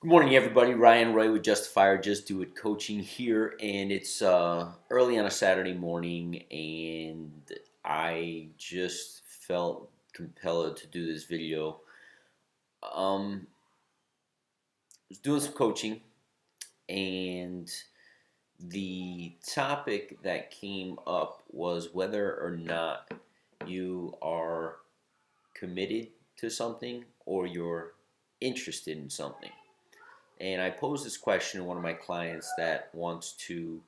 Good morning, everybody. Ryan Roy with Justifier Just Do It Coaching here, and it's early on a Saturday morning, and I just felt compelled to do this video. I was doing some coaching, and the topic that came up was whether or not you are committed to something or you're interested in something. And I posed this question to one of my clients that wants to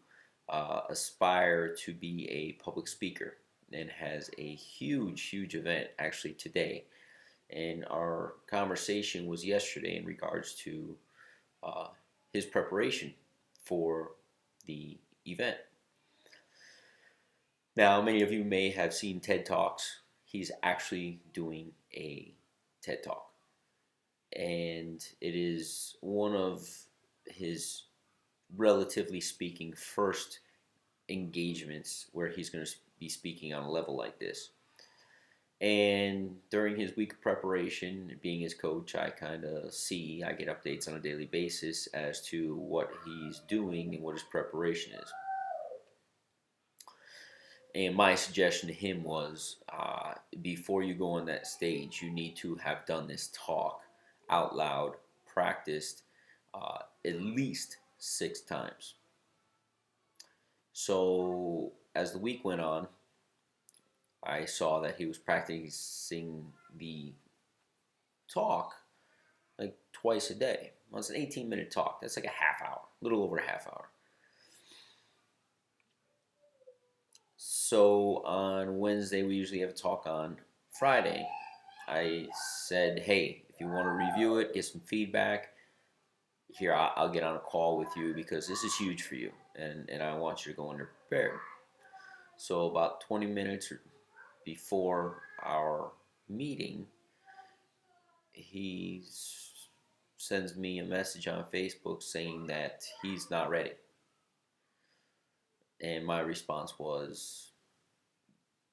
aspire to be a public speaker and has a huge event actually today. And our conversation was yesterday in regards to uh, his preparation for the event. Now, many of you may have seen TED Talks. He's actually doing a TED Talk, and it is one of his, relatively speaking, first engagements where he's going to be speaking on a level like this. And during his week of preparation, being his coach, I get updates on a daily basis as to what he's doing and what his preparation is. And my suggestion to him was, before you go on that stage, you need to have done this talk out loud, practiced at least 6 times. So as the week went on, I saw that he was practicing the talk like twice a day. Well, it's an 18-minute talk. That's like a half hour, a little over a half hour. So on Wednesday, we usually have a talk. On Friday, I said, hey, if you want to review it, get some feedback, here, I'll get on a call with you because this is huge for you, and I want you to go in there prepared. So about 20 minutes before our meeting, he sends me a message on Facebook saying that he's not ready. And my response was,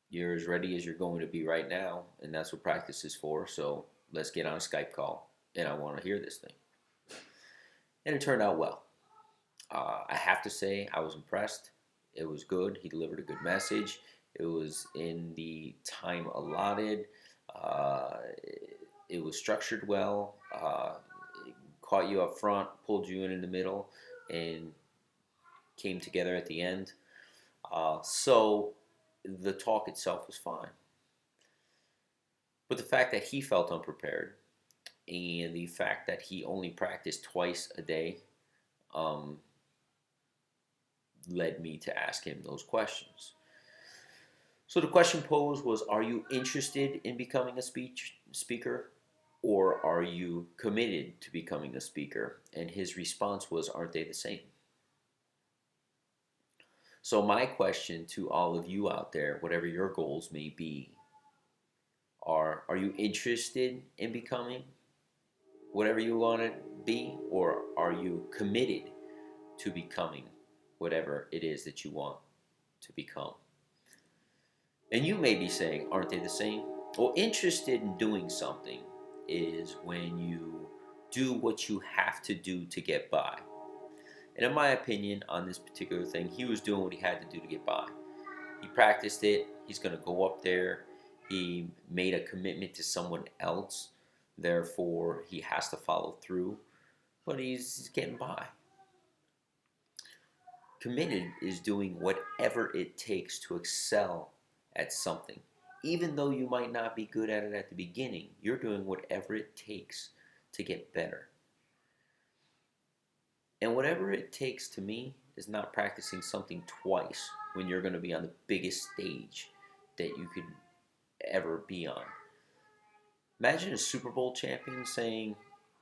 you're as ready as you're going to be right now, and that's what practice is for. So let's get on a Skype call, and I want to hear this thing. And it turned out well. I have to say, I was impressed. It was good. He delivered a good message. It was in the time allotted. Uh, it was structured well. It caught you up front, pulled you in the middle, and came together at the end. So the talk itself was fine. But the fact that he felt unprepared and the fact that he only practiced twice a day um, led me to ask him those questions. So the question posed was, are you interested in becoming a speaker, or are you committed to becoming a speaker? And his response was, aren't they the same? So my question to all of you out there, whatever your goals may be, are you interested in becoming whatever you want to be, or are you committed to becoming whatever it is that you want to become? And you may be saying, aren't they the same? Well, interested in doing something is when you do what you have to do to get by. And in my opinion, on this particular thing, he was doing what he had to do to get by. He practiced it. He's going to go up there. He made a commitment to someone else. Therefore, he has to follow through. But he's getting by. Committed is doing whatever it takes to excel at something. Even though you might not be good at it at the beginning, you're doing whatever it takes to get better. And whatever it takes to me is not practicing something twice when you're going to be on the biggest stage that you could ever be on. Imagine a Super Bowl champion saying,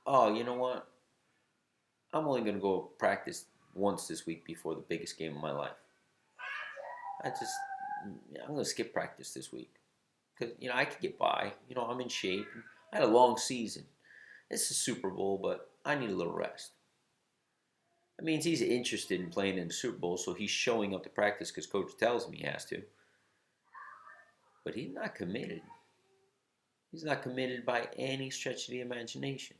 oh, you know what? I'm only going to go practice once this week before the biggest game of my life. I'm going to skip practice this week. Because, I could get by. I'm in shape. I had a long season. It's a Super Bowl, but I need a little rest. That means he's interested in playing in the Super Bowl, so he's showing up to practice because coach tells him he has to. But he's not committed. He's not committed by any stretch of the imagination.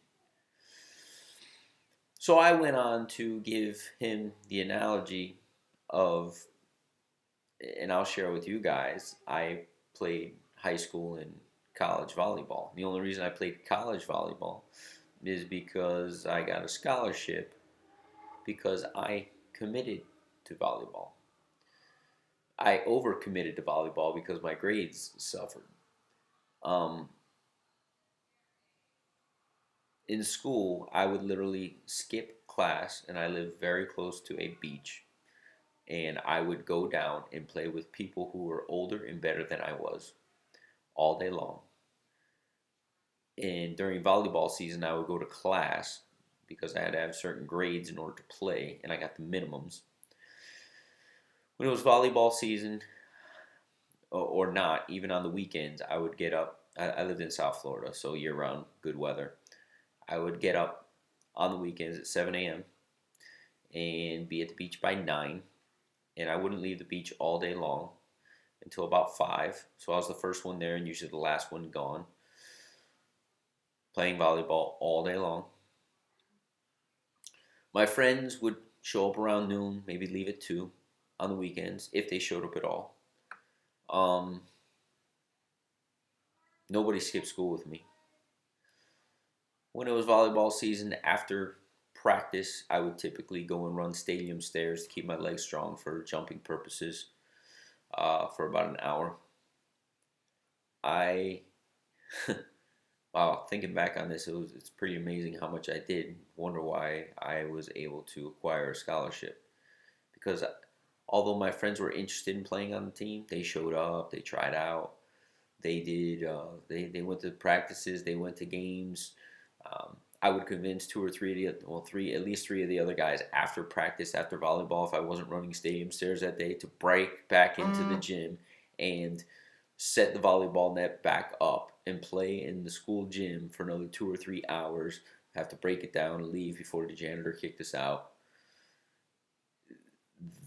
So I went on to give him the analogy of, and I'll share with you guys, I played high school and college volleyball. The only reason I played college volleyball is because I got a scholarship because I committed to volleyball. I overcommitted to volleyball because my grades suffered. Um, in school, I would literally skip class, and I live very close to a beach. And I would go down and play with people who were older and better than I was all day long. And during volleyball season, I would go to class because I had to have certain grades in order to play, and I got the minimums. When it was volleyball season, or not, even on the weekends, I would get up. I lived in South Florida, so year round, good weather. I would get up on the weekends at 7 a.m. and be at the beach by 9. And I wouldn't leave the beach all day long until about 5. So I was the first one there and usually the last one gone. Playing volleyball all day long. My friends would show up around noon, maybe leave at 2 on the weekends, if they showed up at all. Nobody skipped school with me. When it was volleyball season, after practice, I would typically go and run stadium stairs to keep my legs strong for jumping purposes for about an hour. I, wow, thinking back on this, it's pretty amazing how much I did. Wonder why I was able to acquire a scholarship. Because although my friends were interested in playing on the team, they showed up, they tried out, they did, they went to practices, they went to games. I would convince 2 or 3 of the, well, at least 3 of the other guys after practice, after volleyball, if I wasn't running stadium stairs that day, to break back into the gym and set the volleyball net back up and play in the school gym for another 2 or 3 hours. Have to break it down and leave before the janitor kicked us out.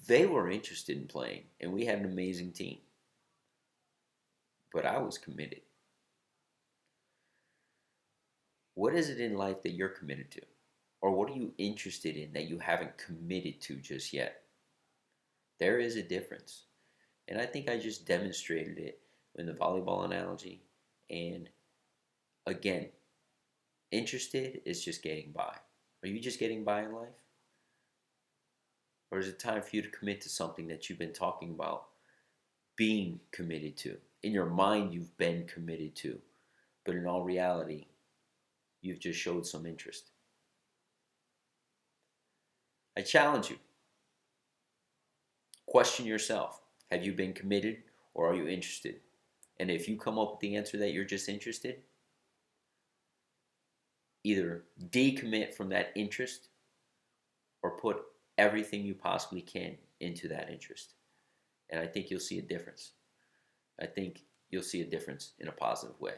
They were interested in playing, and we had an amazing team. But I was committed. What is it in life that you're committed to? Or what are you interested in that you haven't committed to just yet? There is a difference. And I think I just demonstrated it in the volleyball analogy. And again, interested is just getting by. Are you just getting by in life? Or is it time for you to commit to something that you've been talking about being committed to? In your mind, you've been committed to. But in all reality, you've just showed some interest. I challenge you. Question yourself. Have you been committed or are you interested? And if you come up with the answer that you're just interested, either decommit from that interest or put everything you possibly can into that interest. And I think you'll see a difference. I think you'll see a difference in a positive way.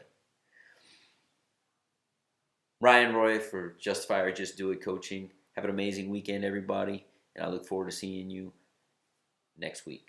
Ryan Roy for Justify or Just Do It Coaching. Have an amazing weekend, everybody, and I look forward to seeing you next week.